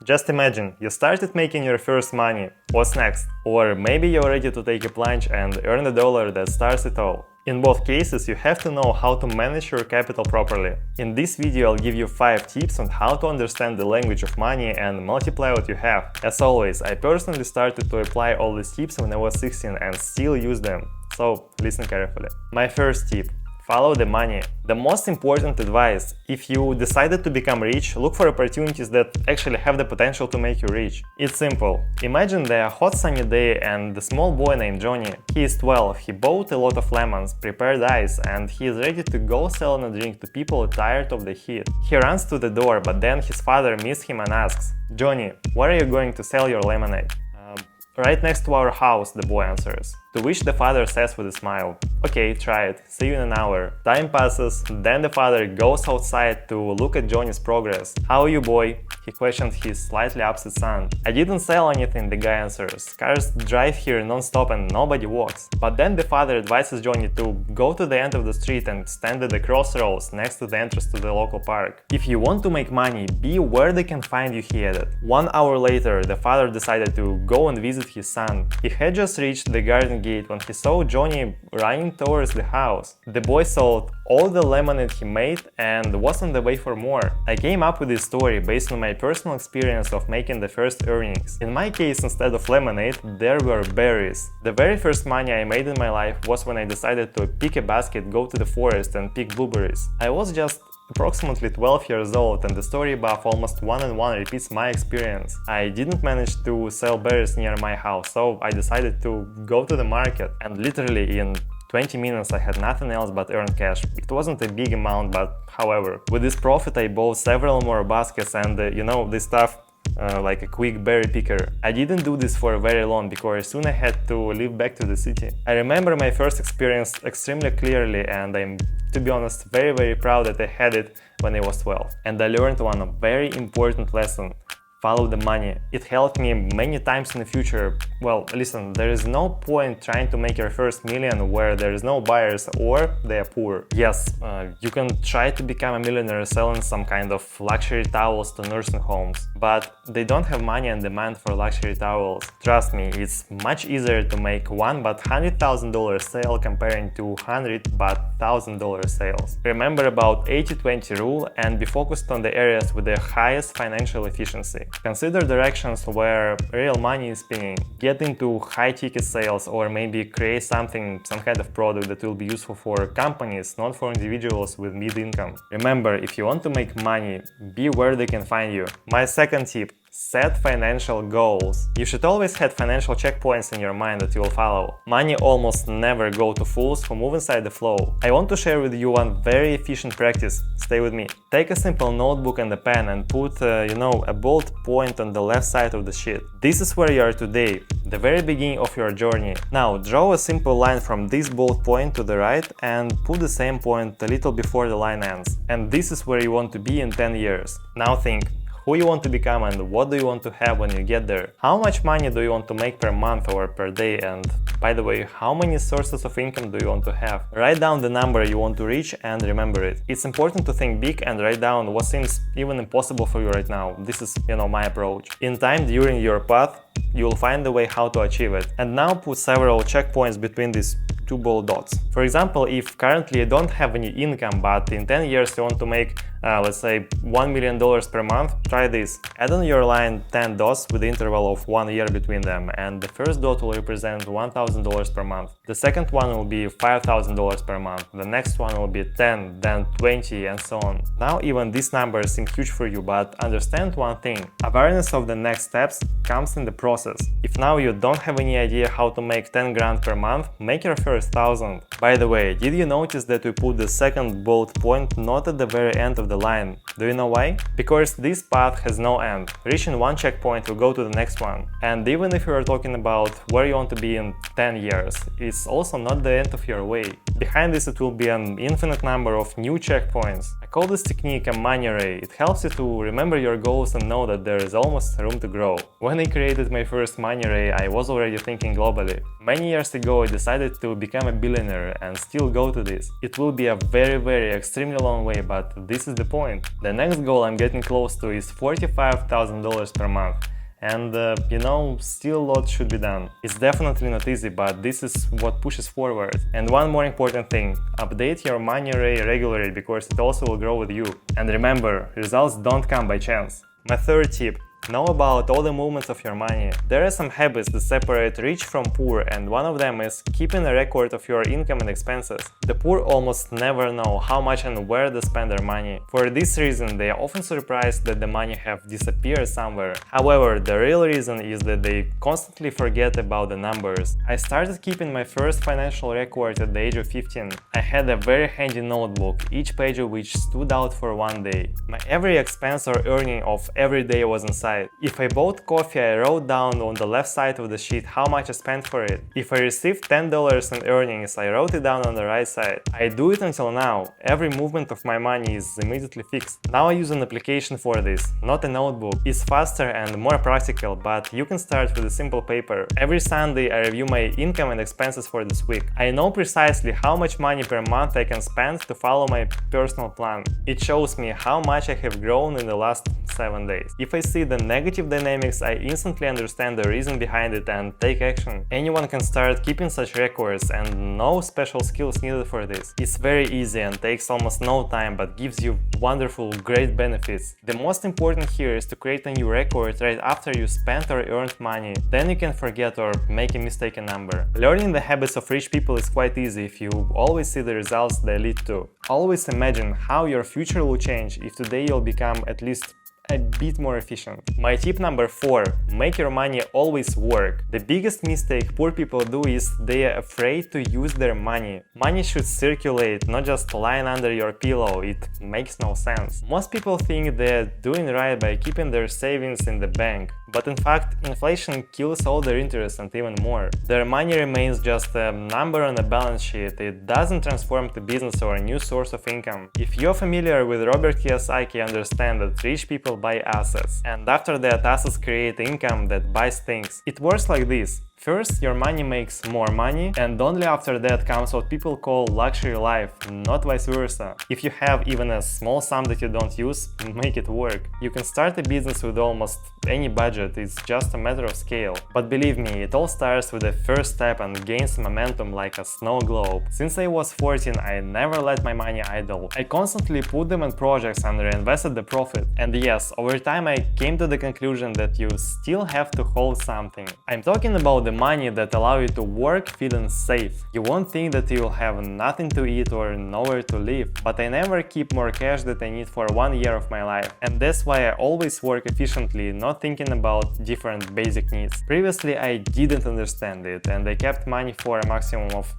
Just imagine, you started making your first money. What's next? Or maybe you're ready to take a plunge and earn the dollar that starts it all. In both cases, you have to know how to manage your capital properly. In this video, I'll give you 5 tips on how to understand the language of money and multiply what you have. As always, I personally started to apply all these tips when I was 16 and still use them. So listen carefully. My first tip. Follow the money. The most important advice: if you decided to become rich, look for opportunities that actually have the potential to make you rich. It's simple. Imagine the hot sunny day and the small boy named Johnny. He is 12, he bought a lot of lemons, prepared ice, and he is ready to go selling a drink to people tired of the heat. He runs to the door, but then his father meets him and asks, "Johnny, where are you going to sell your lemonade?" "Right next to our house," the boy answers. To which the father says with a smile, "Okay, try it, see you in an hour." Time passes, then the father goes outside to look at Johnny's progress. "How are you, boy?" he questions his slightly upset son. "I didn't sell anything," the guy answers. "Cars drive here non-stop and nobody walks." But then the father advises Johnny to go to the end of the street and stand at the crossroads next to the entrance to the local park. "If you want to make money, be where they can find you," he added. 1 hour later, the father decided to go and visit his son. He had just reached the garden gate when he saw Johnny running towards the house. The boy sold all the lemonade he made and was on the way for more. I came up with this story based on my personal experience of making the first earnings. In my case, instead of lemonade, there were berries. The very first money I made in my life was when I decided to pick a basket, go to the forest and pick blueberries. I was just approximately 12 years old, and the story above almost one and one repeats my experience. I didn't manage to sell berries near my house, so I decided to go to the market, and literally in 20 minutes I had nothing else but earned cash. It wasn't a big amount, but however, with this profit I bought several more baskets and this stuff like a quick berry picker. I didn't do this for very long because soon I had to leave back to the city. I remember my first experience extremely clearly, and I'm, to be honest, very proud that I had it when I was 12. And I learned one very important lesson. Follow the money. It helped me many times in the future. Well, listen, there is no point trying to make your first million where there is no buyers or they are poor. Yes, you can try to become a millionaire selling some kind of luxury towels to nursing homes, but they don't have money and demand for luxury towels. Trust me, it's much easier to make one but $100,000 sale comparing to 100 but $1,000 sales. Remember about 80-20 rule and be focused on the areas with the highest financial efficiency. Consider directions where real money is spinning. Get into high-ticket sales or maybe create some kind of product that will be useful for companies, not for individuals with mid-income. Remember, if you want to make money, be where they can find you. My second tip. Set financial goals. You should always have financial checkpoints in your mind that you will follow. Money almost never go to fools who move inside the flow. I want to share with you one very efficient practice. Stay with me. Take a simple notebook and a pen and put, a bold point on the left side of the sheet. This is where you are today, the very beginning of your journey. Now draw a simple line from this bold point to the right and put the same point a little before the line ends. And this is where you want to be in 10 years. Now think. Who you want to become and what do you want to have when you get there? How much money do you want to make per month or per day? And by the way, how many sources of income do you want to have? Write down the number you want to reach and remember it. It's important to think big and write down what seems even impossible for you right now. This is, my approach. In time, during your path, you will find a way how to achieve it. And now put several checkpoints between these two bold dots. For example, if currently you don't have any income, but in 10 years you want to make, let's say, $1 million per month, try this. Add on your line 10 dots with the interval of 1 year between them, and the first dot will represent $1,000 per month. The second one will be $5,000 per month. The next one will be 10, then 20, and so on. Now even these numbers seem huge for you, but understand one thing. Awareness of the next steps comes in the process. If now you don't have any idea how to make 10 grand per month, make your first 1,000. By the way, did you notice that we put the second bold point not at the very end of the line? Do you know why? Because this path has no end. Reaching one checkpoint will go to the next one. And even if you are talking about where you want to be in 10 years, it's also not the end of your way. Behind this it will be an infinite number of new checkpoints. I call this technique a money ray. It helps you to remember your goals and know that there is almost room to grow. When I created started my first money ray, I was already thinking globally. Many years ago I decided to become a billionaire and still go to this. It will be a very extremely long way, but this is the point. The next goal I'm getting close to is $45,000 per month. And still a lot should be done. It's definitely not easy, but this is what pushes forward. And one more important thing, update your money array regularly because it also will grow with you. And remember, results don't come by chance. My third tip. Know about all the movements of your money. There are some habits that separate rich from poor, and one of them is keeping a record of your income and expenses. The poor almost never know how much and where they spend their money. For this reason, they are often surprised that the money have disappeared somewhere. However, the real reason is that they constantly forget about the numbers. I started keeping my first financial record at the age of 15. I had a very handy notebook, each page of which stood out for one day. My every expense or earning of every day was inside. If I bought coffee, I wrote down on the left side of the sheet how much I spent for it. If I received $10 in earnings, I wrote it down on the right side. I do it until now. Every movement of my money is immediately fixed. Now I use an application for this, not a notebook. It's faster and more practical, but you can start with a simple paper. Every Sunday I review my income and expenses for this week. I know precisely how much money per month I can spend to follow my personal plan. It shows me how much I have grown in the last 7 days. If I see the negative dynamics, I instantly understand the reason behind it and take action. Anyone can start keeping such records, and no special skills needed for this. It's very easy and takes almost no time, but gives you wonderful, great benefits. The most important here is to create a new record right after you spent or earned money. Then you can forget or make a mistaken number. Learning the habits of rich people is quite easy if you always see the results they lead to. Always imagine how your future will change if today you'll become at least a bit more efficient. My tip number 4. Make your money always work. The biggest mistake poor people do is they are afraid to use their money. Money should circulate, not just lying under your pillow. It makes no sense. Most people think they're doing right by keeping their savings in the bank. But in fact, inflation kills all their interest and even more. Their money remains just a number on a balance sheet. It doesn't transform to business or a new source of income. If you're familiar with Robert Kiyosaki, understand that rich people buy assets, and after that assets create income that buys things. It works like this. First, your money makes more money, and only after that comes what people call luxury life, not vice versa. If you have even a small sum that you don't use, make it work. You can start a business with almost any budget, it's just a matter of scale. But believe me, it all starts with the first step and gains momentum like a snow globe. Since I was 14, I never let my money idle. I constantly put them in projects and reinvested the profit. And yes, over time I came to the conclusion that you still have to hold something. I'm talking about the money that allow you to work, feeling safe. You won't think that you'll have nothing to eat or nowhere to live, but I never keep more cash than I need for 1 year of my life. And that's why I always work efficiently, not thinking about different basic needs. Previously I didn't understand it, and I kept money for a maximum of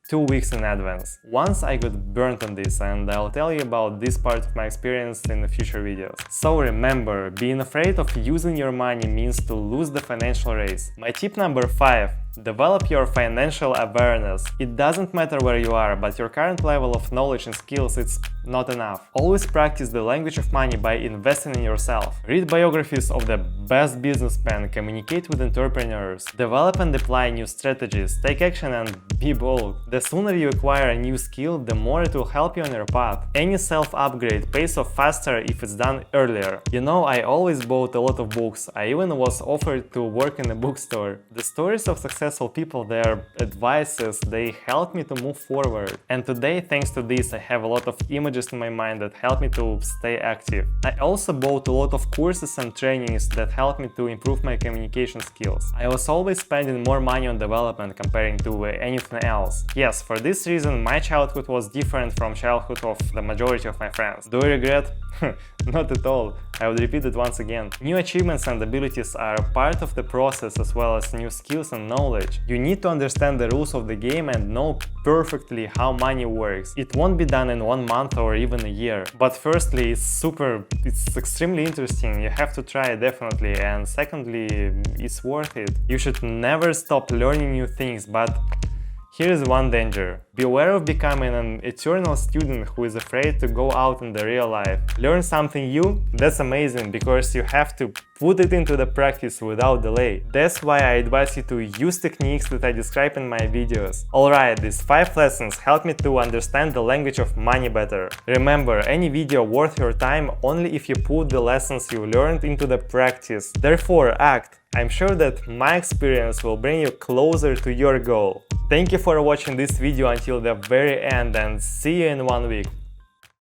2 weeks in advance. Once I got burnt on this, and I'll tell you about this part of my experience in the future videos. So remember, being afraid of using your money means to lose the financial race. My tip number 5. Develop your financial awareness. It doesn't matter where you are, but your current level of knowledge and skills is not enough. Always practice the language of money by investing in yourself. Read biographies of the best businessmen, communicate with entrepreneurs, develop and apply new strategies, take action and be bold. The sooner you acquire a new skill, the more it will help you on your path. Any self-upgrade pays off faster if it's done earlier. You know, I always bought a lot of books. I even was offered to work in a bookstore. The stories of successful people, their advices, they helped me to move forward. And today, thanks to this, I have a lot of images in my mind that help me to stay active. I also bought a lot of courses and trainings that helped me to improve my communication skills. I was always spending more money on development comparing to anything else. Yes, for this reason, my childhood was different from childhood of the majority of my friends. Do I regret? Not at all. I would repeat it once again. New achievements and abilities are part of the process as well as new skills and knowledge. You need to understand the rules of the game and know perfectly how money works. It won't be done in 1 month or even a year. But firstly, it's extremely interesting. You have to try it definitely. And secondly, it's worth it. You should never stop learning new things, but Here is one danger. Beware of becoming an eternal student who is afraid to go out in the real life. Learn something new? That's amazing, because you have to put it into the practice without delay. That's why I advise you to use techniques that I describe in my videos. Alright, these 5 lessons help me to understand the language of money better. Remember, any video worth your time only if you put the lessons you learned into the practice. Therefore, act. I'm sure that my experience will bring you closer to your goal. Thank you for watching this video until the very end, and see you in 1 week.